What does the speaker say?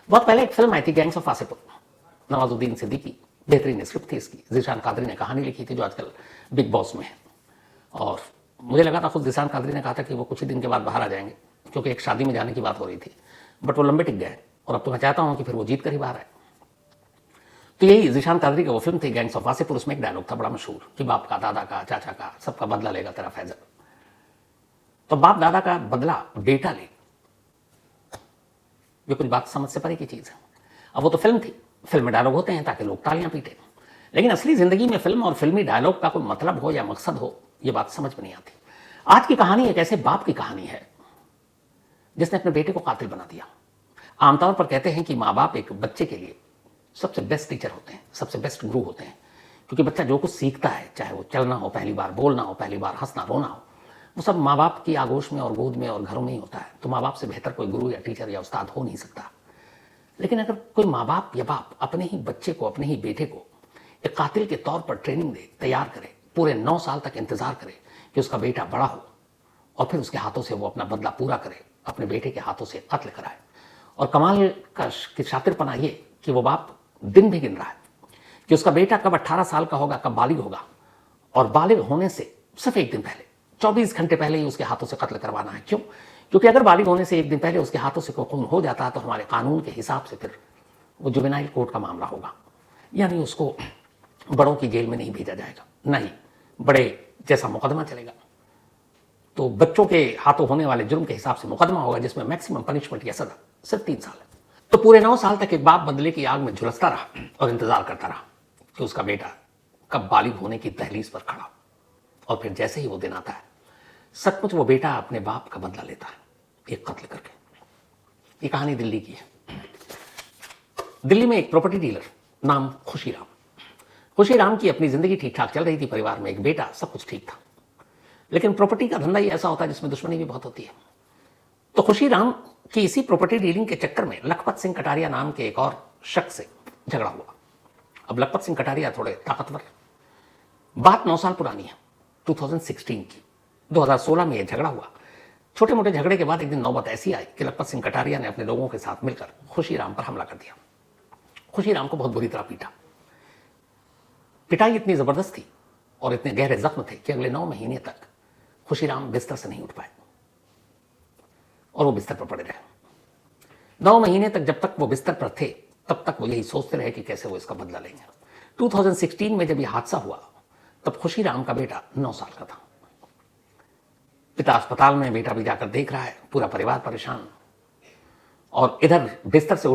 बहुत पहले एक फिल्म आई थी गैंग्स ऑफ वासेपुर, नवाजुद्दीन सिद्दीकी, बेहतरीन स्क्रिप्ट थी इसकी, ज़ीशान कादरी ने कहानी लिखी थी जो आजकल बिग बॉस में है। और मुझे लगा था, खुद ज़ीशान कादरी ने कहा था कि वो कुछ ही दिन के बाद बाहर आ जाएंगे क्योंकि एक शादी में जाने की बात हो रही थी, बट वो लंबे टिक गए और अब तो मैं चाहता हूँ कि फिर वो जीत कर ही बाहर आए। तो यही ज़ीशान कादरी की वो फिल्म थी गैंग्स ऑफ वासेपुर। उसमें एक डायलॉग था बड़ा मशहूर कि बाप का, दादा का, चाचा का, सबका बदला लेगा तेरा फैजल। तो बाप दादा का बदला बेटा ले, ये कुछ बात समझ से परे की चीज़ है। अब वो तो फिल्म थी, फिल्म में डायलॉग होते हैं ताकि लोग तालियां पीटे, लेकिन असली जिंदगी में फिल्म और फिल्मी डायलॉग का कोई मतलब हो या मकसद हो, ये बात समझ में नहीं आती। आज की कहानी एक ऐसे बाप की कहानी है जिसने अपने बेटे को कातिल बना दिया। आमतौर पर कहते हैं कि माँ बाप एक बच्चे के लिए सबसे बेस्ट टीचर होते हैं, सबसे बेस्ट गुरु होते हैं, क्योंकि बच्चा जो कुछ सीखता है, चाहे वो चलना हो, पहली बार बोलना हो, पहली बार हंसना रोना हो, वो सब माँ बाप की आगोश में और गोद में और घरों में ही होता है। तो माँ बाप से बेहतर कोई गुरु या टीचर या उस्ताद हो नहीं सकता। लेकिन अगर कोई माँ बाप या बाप अपने ही बच्चे को, अपने ही बेटे को एक कातिल के तौर पर ट्रेनिंग दे, तैयार करे, पूरे 9 साल तक इंतजार करे कि उसका बेटा बड़ा हो और फिर उसके हाथों से वो अपना बदला पूरा करे, अपने बेटे के हाथों से कत्ल कराए। और कमाल का शातिरपना ये कि वो बाप दिन भी गिन रहा है कि उसका बेटा कब 18 साल का होगा, कब बालिग होगा, और बालिग होने से सिर्फ एक दिन पहले, 24 घंटे पहले ही उसके हाथों से कत्ल करवाना है। क्यों? क्योंकि अगर बालिग होने से एक दिन पहले उसके हाथों से कोई खून हो जाता है तो हमारे कानून के हिसाब से फिर वो जुवेनाइल कोर्ट का मामला होगा, यानी उसको बड़ों की जेल में नहीं भेजा जाएगा, नहीं बड़े जैसा मुकदमा चलेगा। तो बच्चों के हाथों होने वाले जुर्म के हिसाब से मुकदमा होगा जिसमें मैक्सिमम पनिशमेंट या सजा सिर्फ 3 साल है। तो पूरे 9 साल तक एक बाप बदले की आग में झुलसता रहा और इंतजार करता रहा कि उसका बेटा कब बालिग होने की दहलीज पर खड़ा। और फिर जैसे ही वो दिन आता है, सचमुच वो बेटा अपने बाप का बदला लेता है एक कत्ल करके। ये कहानी दिल्ली की है। दिल्ली में एक प्रॉपर्टी डीलर नाम खुशीराम। खुशीराम की अपनी जिंदगी ठीक ठाक चल रही थी, परिवार में एक बेटा, सब कुछ ठीक था। लेकिन प्रॉपर्टी का धंधा ही ऐसा होता है जिसमें दुश्मनी भी बहुत होती है। तो खुशीराम की इसी प्रॉपर्टी डीलिंग के चक्कर में लखपत सिंह कटारिया नाम के एक और शख्स से झगड़ा हुआ। अब लखपत सिंह कटारिया थोड़े ताकतवर, बात 9 साल पुरानी है, 2016 की। 2016 में यह झगड़ा हुआ। छोटे मोटे झगड़े के बाद एक दिन नौबत ऐसी आई कि लखपत सिंह कटारिया ने अपने लोगों के साथ मिलकर खुशीराम पर हमला कर दिया। खुशीराम को बहुत बुरी तरह पीटा। पिटाई इतनी जबरदस्त थी और इतने गहरे जख्म थे कि अगले 9 महीने तक खुशीराम बिस्तर से नहीं उठ पाए और वो बिस्तर पर पड़े रहे। 9 महीने तक जब तक वो बिस्तर पर थे तब तक वो यही सोचते रहे कि कैसे वो इसका बदला लेंगे। 2016 में जब ये हादसा हुआ तब खुशीराम का बेटा 9 साल का था। पिता अस्पताल में, बेटा भी जाकर देख रहा है, पूरा परिवार परेशान। और इधर बिस्तर से उठ